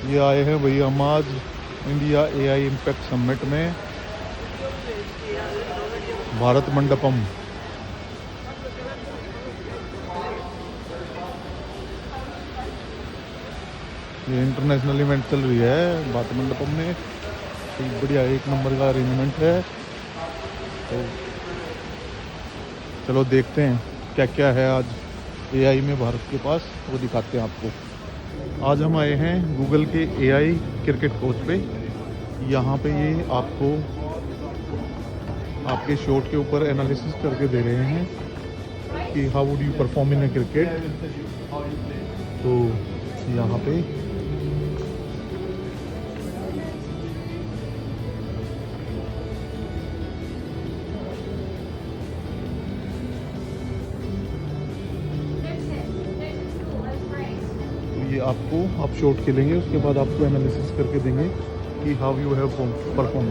ये आए हैं भैया हम आज इंडिया एआई इम्पैक्ट समिट में भारत मंडपम। ये इंटरनेशनल इवेंट चल रही है भारत मंडपम में। एक बढ़िया एक नंबर का अरेंजमेंट है। तो चलो देखते हैं क्या क्या है आज एआई में भारत के पास, वो दिखाते हैं आपको। आज हम आए हैं गूगल के एआई क्रिकेट कोच पे। यहाँ पे ये आपको आपके शॉट के ऊपर एनालिसिस करके दे रहे हैं कि how would you perform in A cricket. तो यहाँ पे ये आपको आप शॉट खेलेंगे, उसके बाद आपको एनालिसिस करके देंगे कि हाउ यू हैव परफॉर्म।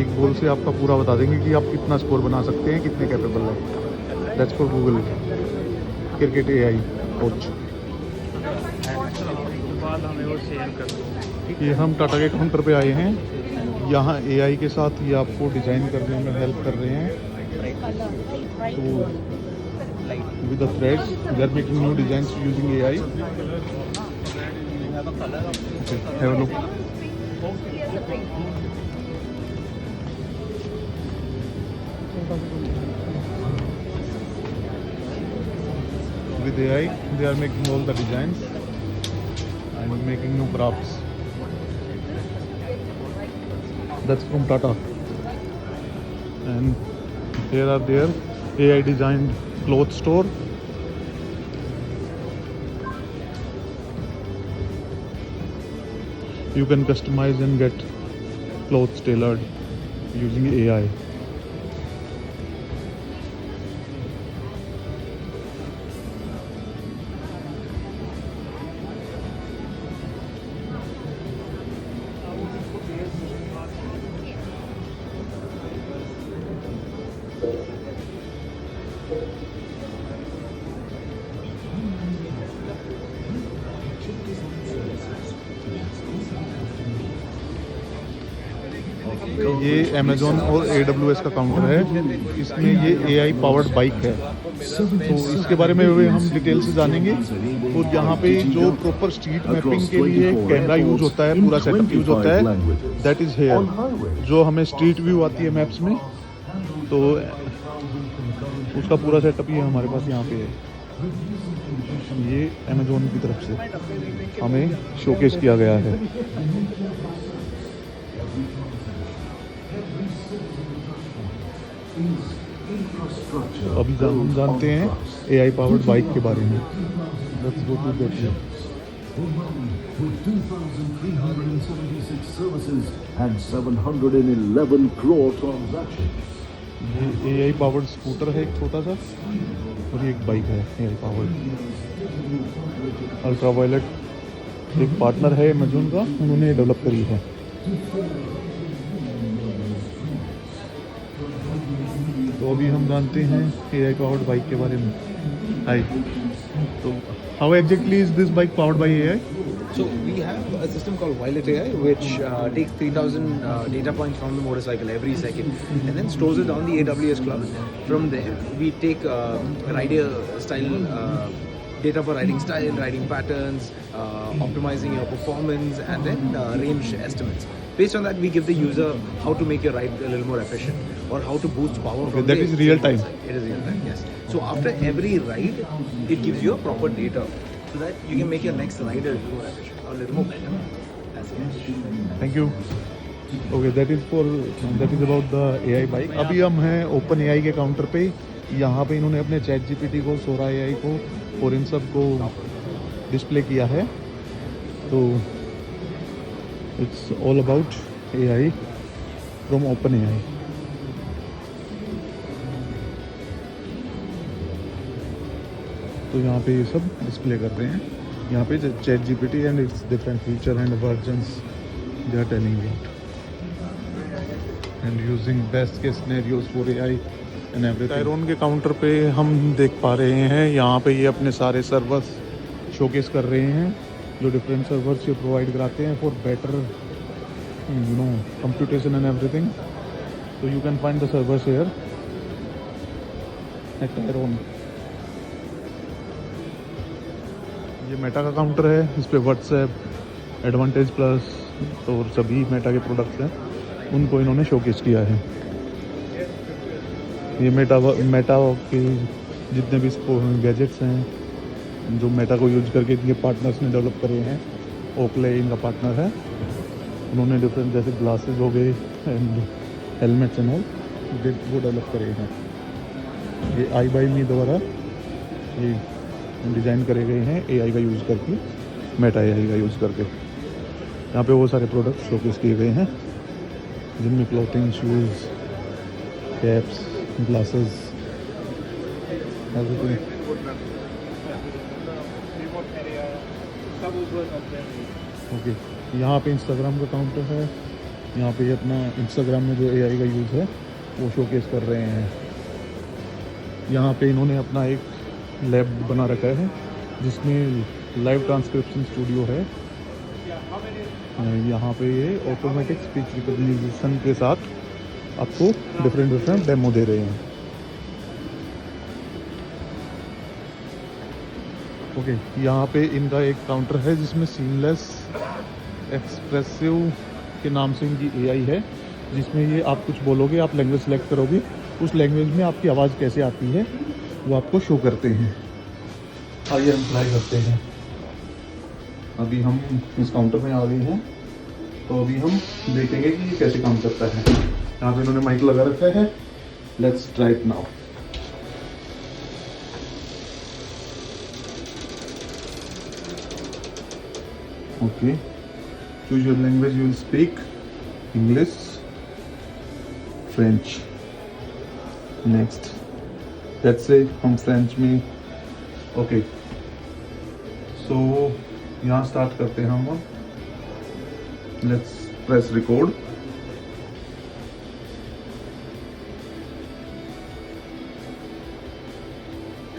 एक बॉल से आपका पूरा बता देंगे कि आप कितना स्कोर बना सकते हैं, कितने कैपेबल हैं। That's for Google cricket AI coach. ये हम टाटा के काउंटर पे आए हैं। यहाँ एआई के साथ ये आपको डिज़ाइन करने में हेल्प कर रहे हैं। तो with the threads they are making new designs using AI. Okay, have a look. With AI they are making all the designs and making new crafts. That's from Tata. And here are their AI designed cloth store. You can customize and get clothes tailored using AI. ये Amazon और AWS का counter है। इसमें ये AI powered bike है। तो इसके बारे में भी हम डिटेल से जानेंगे। और यहाँ पे जो प्रॉपर स्ट्रीट मैपिंग के लिए कैमरा यूज होता है, पूरा सेटअप यूज होता है, दैट इज़ हेयर। जो हमें स्ट्रीट व्यू आती है मैप्स में, तो उसका पूरा सेटअप ये हमारे पास यहाँ पे है। ये अमेज़ॉन की तरफ से हमें शोकेस किया गया है। अभी हम जानते हैं AI पावर्ड बाइक के बारे में। Let's go to that here. With 2,376 services and 711 crore transactions. ये AI पावर्ड स्कूटर है एक छोटा सा, और ये एक बाइक है AI पावर्ड। अल्ट्रावायलेट एक पार्टनर है अमेज़ॉन का, उन्होंने डेवलप करी है। तो अभी हम जानते हैं AI पावर्ड बाइक के बारे में। हाय, तो how exactly is this bike powered by AI? So we have a system called Violet AI, which takes 3,000 data points from the motorcycle every second, and then stores it on the AWS cloud. From there, we take rider style data for riding style, riding patterns, optimizing your performance, and then range estimates. Based on that, we give the user how to make your ride a little more efficient, or how to boost power. Okay, from that the is real time. It is real time, yes. So after every ride, it gives you a proper data, so that you can make your next ride a little more efficient, or a little more better. That's it. Thank you. Okay, that is about the AI bike. अभी हम हैं open AI के counter पे। यहाँ पे इन्होंने अपने ChatGPT को, सोरा AI को और इन सब को डिस्प्ले किया है। तो it's all about AI from open AI। तो यहाँ पे ये सब डिस्प्ले कर रहे हैं। यहाँ पे ChatGPT and its different feature and versions they are telling you, and using best case scenarios for AI and everything. Tyrone के काउंटर पे हम देख पा रहे हैं, यहाँ पे ये अपने सारे सर्वर्स शोकेस कर रहे हैं, जो डिफरेंट सर्वर्स ये प्रोवाइड कराते हैं for better computation and everything. So you can find the servers here at Tyrone. ये मेटा का काउंटर है, इस पे व्हाट्सएप, एडवांटेज प्लस और सभी मेटा के प्रोडक्ट्स हैं, उनको इन्होंने शोकेस किया है. ये मेटा के जितने भी गैजेट्स हैं जो मेटा को यूज करके इनके पार्टनर्स ने डेवलप करे हैं, ओकले इनका पार्टनर है. उन्होंने डिफरेंट जैसे ग्लासेस हो गए एंड हेलमेट्स एंड ऑल वो डेवलप करे हैं. ये iBuyMe द्वारा ये डिज़ाइन करे गए हैं AI का यूज़ करके, मेटा AI का यूज़ करके. यहाँ पे वो सारे प्रोडक्ट्स शोकेस किए गए हैं जिनमें clothing, shoes, caps, glasses, everything. Okay, यहाँ पे इंस्टाग्राम का काउंटर है. यहाँ पे अपना इंस्टाग्राम में जो AI का यूज़ है वो शोकेस कर रहे हैं. यहाँ पे इन्होंने अपना एक लैब बना रखा है जिसमें लाइव ट्रांसक्रिप्शन स्टूडियो है. यहाँ पे ये ऑटोमेटिक स्पीच रिकॉग्निशन के साथ आपको डिफरेंट डेमो दे रहे हैं. ओके, यहाँ पे इनका एक काउंटर है जिसमें सीमलेस एक्सप्रेसिव के नाम से इनकी AI है, जिसमें ये आप कुछ बोलोगे, आप लैंग्वेज सेलेक्ट करोगे, उस लैंग्वेज में आपकी आवाज़ कैसे आती है वो आपको शो करते हैं. आइए हम ट्राई करते हैं. अभी हम इस काउंटर में आ गए हैं, तो अभी हम देखेंगे कि ये कैसे काम करता है. यहाँ पे इन्होंने माइक लगा रखा है. Let's try it now. Okay, choose your language you will speak. English, French. Next, let's say हम फ्रेंच में. ओके, सो यहाँ स्टार्ट करते हैं हम. Let's press record.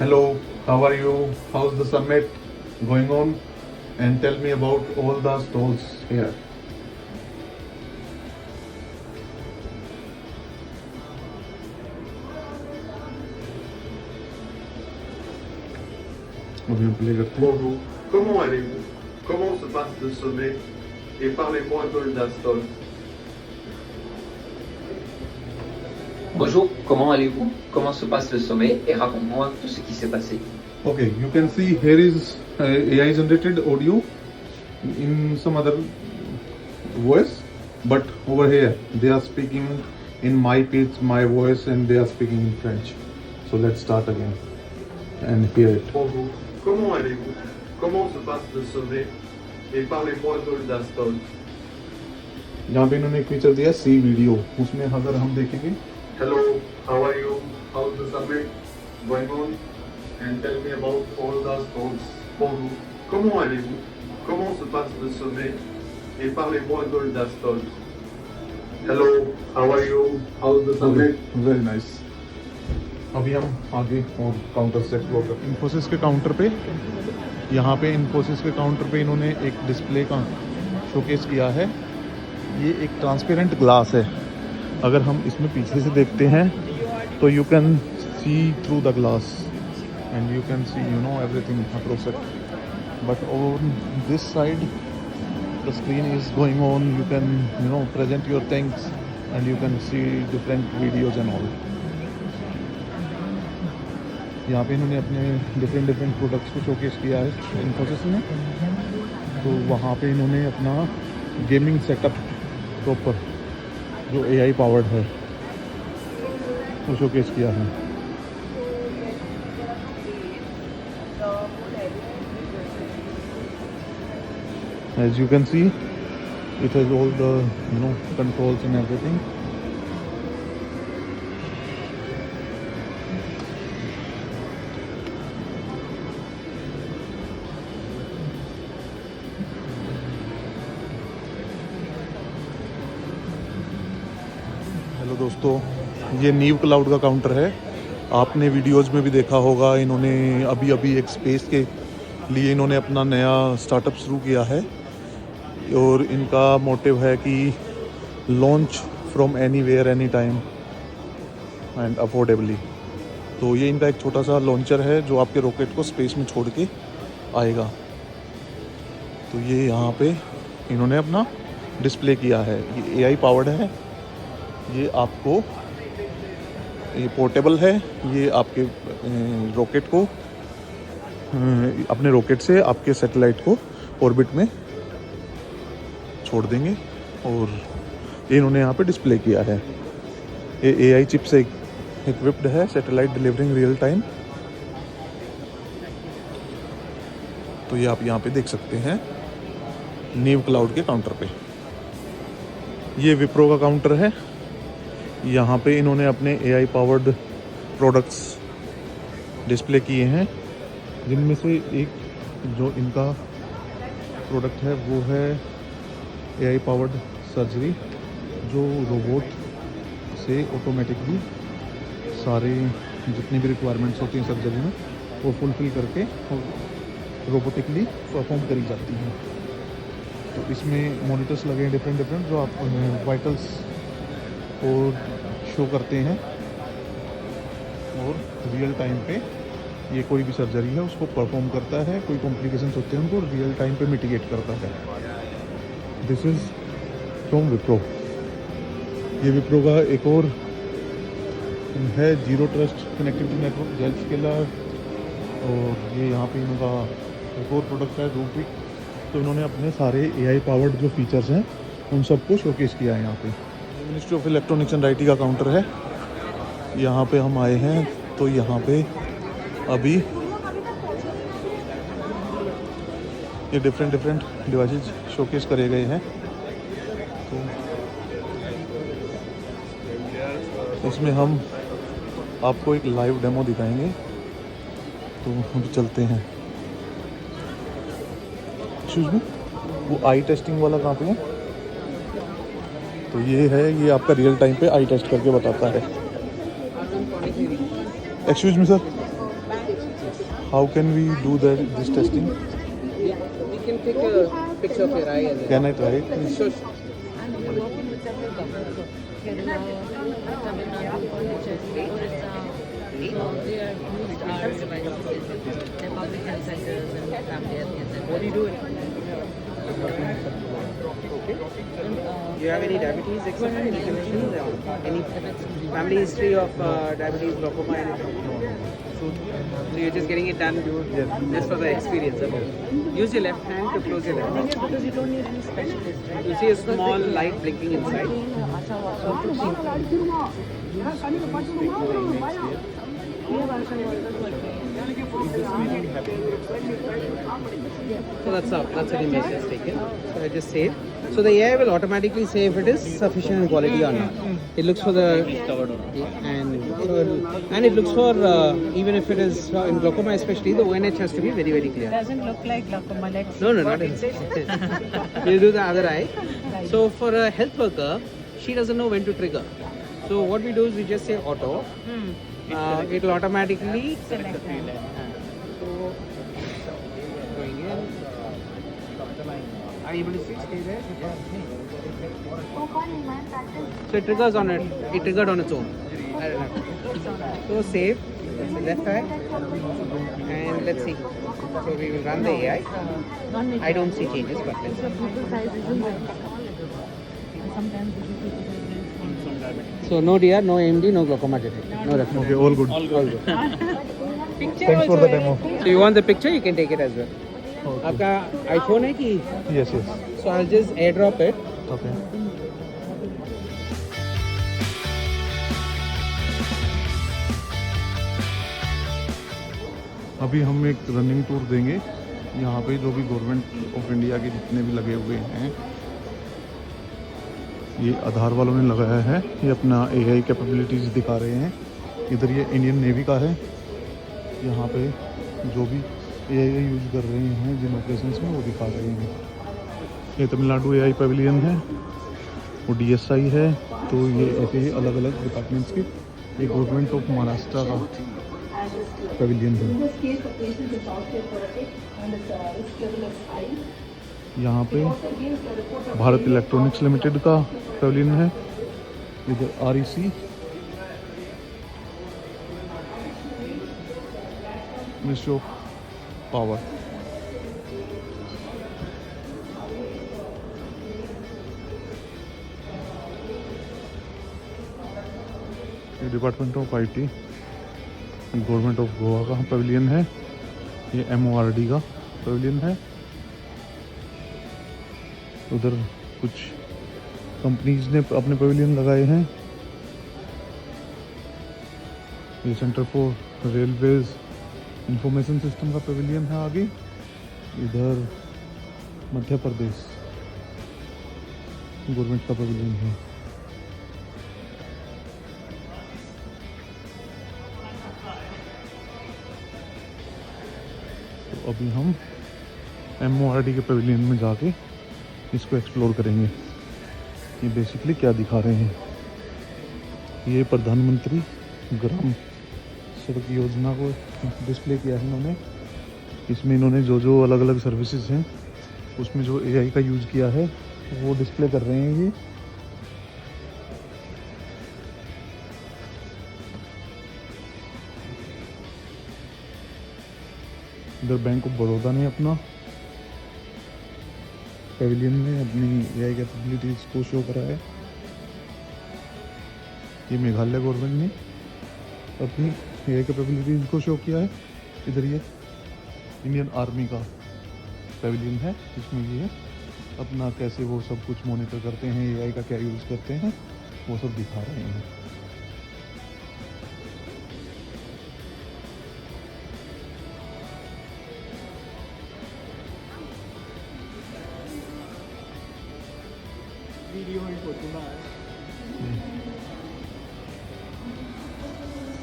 Hello, how are you, how is the summit going on, and tell me about all the stalls here. अभी हम play करते हैं. Bonjour, comment allez-vous? Comment se passe le sommet? Et parlez-moi un peu d'un stall. Bonjour, comment allez-vous? Comment se passe le sommet? Et raconte-moi tout ce qui s'est passé. Okay, you can see here is AI generated audio in some other voice, but over here they are speaking in my pitch, my voice, and they are speaking in French. So let's start again and hear it. Bonjour, comment allez-vous? Comment se passe le sommet? Et parlez-moi un peu d'un stall. यहाँ पे इन्होंने एक feature दिया सी video, उसमें अगर हम देखेंगे Hello, how are you? How's the summit going on? And tell me about all the stalls. Bonjour, comment allez-vous? Comment se passe le sommet? Et parlez-moi un peu d'un stall. Hello, how are you? How's the summit? Very nice. अभी हम आगे और counter से explore करते हैं. इन्फोसिस के counter पे, यहाँ पे इन्फोसिस के काउंटर पे इन्होंने एक डिस्प्ले का शोकेस किया है. ये एक ट्रांसपेरेंट ग्लास है. अगर हम इसमें पीछे से देखते हैं तो you can see through the glass and you can see everything across it. But on this side the screen is going on, you can present your things and you can see different videos and all. यहाँ पे इन्होंने अपने different products को showcase किया है इन्फोसिस में. तो वहाँ पे इन्होंने अपना गेमिंग सेटअप प्रॉपर जो AI पावर्ड है वो शोकेस किया है. As you can see, it has all the controls and everything. Hello दोस्तों, ये नीव क्लाउड का काउंटर है. आपने वीडियोस में भी देखा होगा, इन्होंने अभी एक स्पेस के लिए इन्होंने अपना नया स्टार्टअप शुरू किया है और इनका मोटिव है कि launch from anywhere any time and affordably. तो ये इनका एक छोटा सा लॉन्चर है जो आपके रॉकेट को स्पेस में छोड़ के आएगा। तो ये यहाँ पे इन्होंने अपना डिस्प्ले किया है। ये AI पावर्ड है, ये आपको ये पोर्टेबल है, ये आपके रॉकेट को अपने रॉकेट से आपके सैटेलाइट को ऑर्बिट में छोड़ देंगे और ये इन्होंने यहाँ पे डिस्प्ले किया है। ये AI चिप से इक्विप्ड है, सैटेलाइट डिलीवरिंग रियल टाइम। तो ये आप यहाँ पे देख सकते हैं नीव क्लाउड के काउंटर पे। ये विप्रो का काउंटर है। यहाँ पे इन्होंने अपने AI पावर्ड प्रोडक्ट्स डिस्प्ले किए हैं, जिनमें से एक जो इनका प्रोडक्ट है वो है AI पावर्ड सर्जरी, जो रोबोट से ऑटोमेटिकली सारे जितनी भी रिक्वायरमेंट्स होती हैं सर्जरी में वो फुलफिल करके रोबोटिकली परफॉर्म करी जाती हैं। तो इसमें मॉनिटर्स लगे हैं डिफरेंट जो आप वाइटल्स को शो करते हैं और रियल टाइम पे ये कोई भी सर्जरी है उसको परफॉर्म करता है। कोई कॉम्प्लिकेशंस होते हैं उनको रियल टाइम पे मिटिगेट करता है। This is from Wipro. ये विप्रो का एक और है zero trust connectivity network Zscaler, और ये यहाँ पे इनका एक और प्रोडक्ट है रूबिक। तो इन्होंने अपने सारे AI पावर्ड जो फीचर्स हैं उन सबको शोकेस किया है यहाँ पे। Ministry of electronics and IT का काउंटर है। यहाँ पे हम आए हैं तो यहाँ पे अभी ये डिफरेंट डिवाइसेस शोकेस करे गए हैं। तो इसमें हम आपको एक लाइव डेमो दिखाएंगे। तो हम चलते हैं। एक्सक्यूज मी, वो आई टेस्टिंग वाला कहाँ पे है? तो ये है, ये आपका रियल टाइम पे आई टेस्ट करके बताता है। Excuse me sir, how can we do that this testing? We can take a picture of your eye and can I try it? sure. What do you do? Do you have any diabetes, etc.? Any conditions? Any family history of diabetes, glaucoma, anything? So you're just getting it done just for the experience. Use your left hand to close your left eye. Because you don't need any specialist, right? You see a small light blinking inside. So that's an image that's taken. So I just save. So the AI will automatically say if it is sufficient in quality or not. It looks for the and it looks for even if it is in glaucoma especially, the ONH has to be very clear. It doesn't look like glaucoma. Like No, not in We'll do the other eye. So for a health worker, she doesn't know when to trigger. So what we do is we just say auto. It will automatically select that. So going in. Are you able to see? Stay there. So it triggers on it. It triggered on its own. I don't know. So save. That's the left eye. And let's see. So we will run the AI. I don't see changes, but let's see. People size isn't very small. Sometimes the people size is very small. So no DR, no AMD, no glaucoma detected. No reference. Okay, all good. All good. Picture Thanks for also the demo. So you want the picture? You can take it as well. Okay. आपका iPhone है कि? Yes, yes. So I'll just airdrop it. Okay. अभी हम एक running tour देंगे यहाँ पे जो भी गवर्नमेंट ऑफ इंडिया के जितने भी लगे हुए हैं। ये आधार वालों ने लगाया है, ये अपना AI कैपेबिलिटीज़ दिखा रहे हैं। इधर ये इंडियन नेवी का है, यहाँ पे जो भी AI यूज़ कर रहे हैं जिन ऑपरेशंस में वो दिखा रहे हैं। ये तमिलनाडु AI पैविलियन है, वो DSI है। तो ये ऐसे ही अलग अलग डिपार्टमेंट्स के, ये गवर्नमेंट ऑफ महाराष्ट्र का पेविलियन है। In this case, the patient is osteoporotic and his risk level is high. यहाँ पे It also gives the report of Bharat electronics limited का पेविलियन है। इधर REC, मिनिस्ट्री ऑफ पावर। ये department of IT, government of Goa का Pavilion है। ये MORD का पेविलियन है। उधर कुछ कंपनीज ने अपने पेविलियन लगाए हैं। ये centre for railways information system का पेविलियन है आगे। इधर मध्य प्रदेश गवर्नमेंट का पेविलियन है। तो अभी हम MORD के पेविलियन में जाके इसको एक्सप्लोर करेंगे। ये बेसिकली क्या दिखा रहे हैं, ये प्रधानमंत्री ग्राम सड़क योजना को डिस्प्ले किया है इन्होंने। इसमें इन्होंने जो जो अलग अलग सर्विसेज हैं उसमें जो AI का यूज़ किया है वो डिस्प्ले कर रहे हैं ये। इधर बैंक ऑफ बड़ौदा ने अपना पेविलियन में अपनी AI कैपेबिलिटीज को शो करा है। ये मेघालय गवर्नमेंट ने अपनी AI कैपेबिलिटीज को शो किया है। इधर ये इंडियन आर्मी का पेविलियन है जिसमें ये अपना कैसे वो सब कुछ मॉनिटर करते हैं, AI का क्या यूज़ करते हैं वो सब दिखा रहे हैं।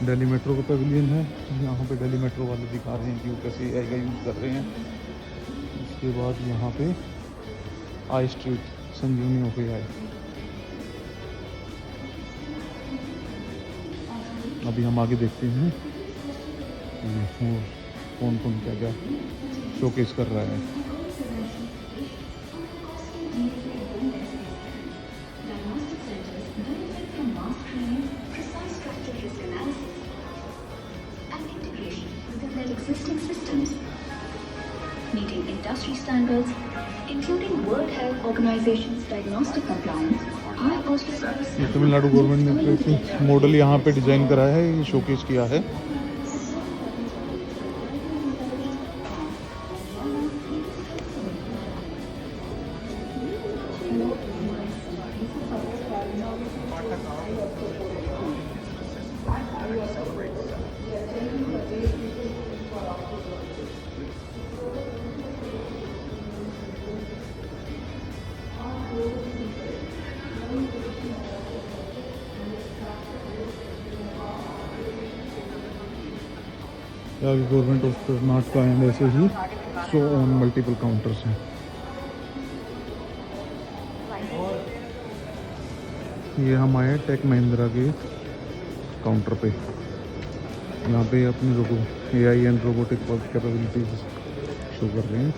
दिल्ली मेट्रो का पेविलियन है। यहाँ पे दिल्ली मेट्रो वाले दिखा रहे हैं कि वो कैसे AI का यूज़ कर रहे हैं। उसके बाद यहाँ पे आई स्ट्रीट संजीवनी ऑफ AI। अभी हम आगे देखते हैं कौन कौन क्या क्या शोकेस कर रहा है। Existing systems, meeting industry standards, including World Health Organization's diagnostic compliance. ये तमिलनाडु गवर्नमेंट ने मॉडल यहाँ पे डिजाइन करा है, ये शोकेस किया है। गवर्नमेंट ऑफ कर्नाटका एंड ऐसे ही सो ऑन मल्टीपल काउंटर्स हैं। ये हम आए टेक महिंद्रा के काउंटर पे। यहाँ पे अपनी AI and robotic capabilities show कर रहे हैं।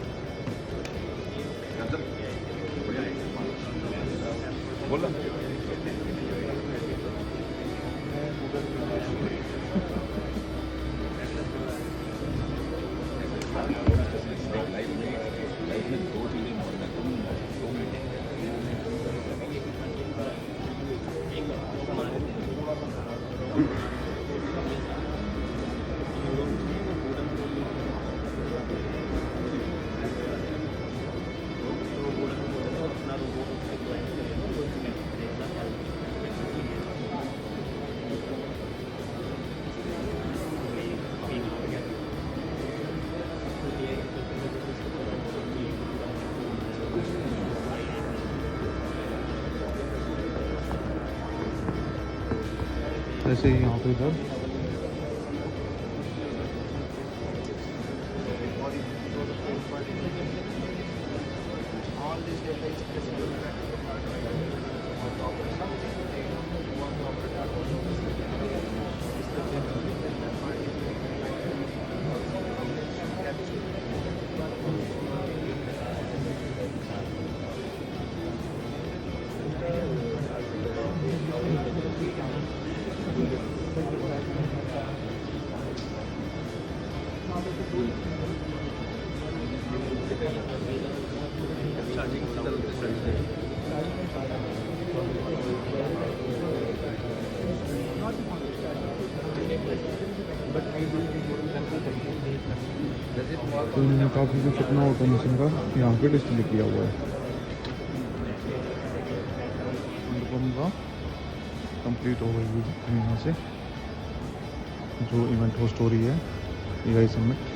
ऐसे ही यहाँ पे इधर तो इन्होंने काफ़ी कुछ अपना ऑटोमेशन का यहाँ पे डिस्प्ले किया हुआ है। अनुपम का कंप्लीट ओवरव्यू है यहाँ से, जो इवेंट होस्ट हो रही है AI समिट।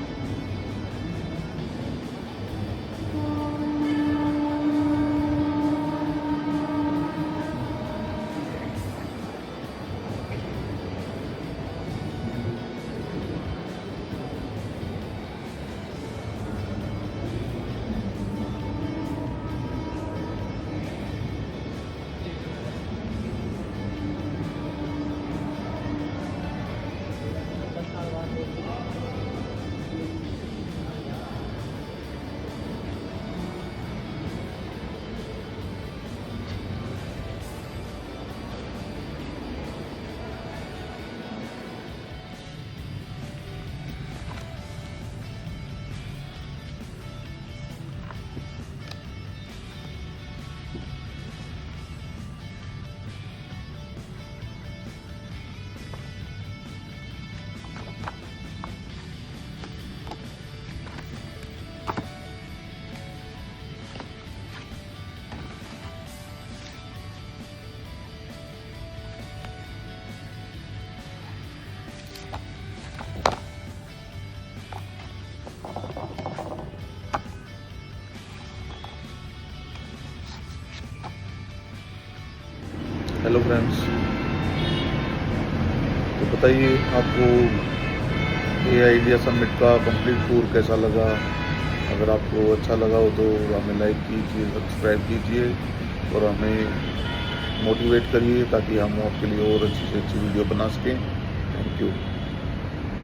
हेलो फ्रेंड्स, तो बताइए आपको AI इंडिया समिट का कंप्लीट टूर कैसा लगा। अगर आपको अच्छा लगा हो तो हमें लाइक कीजिए, सब्सक्राइब कीजिए और हमें मोटिवेट करिए ताकि हम आपके लिए और अच्छी से अच्छी वीडियो बना सकें। Thank you.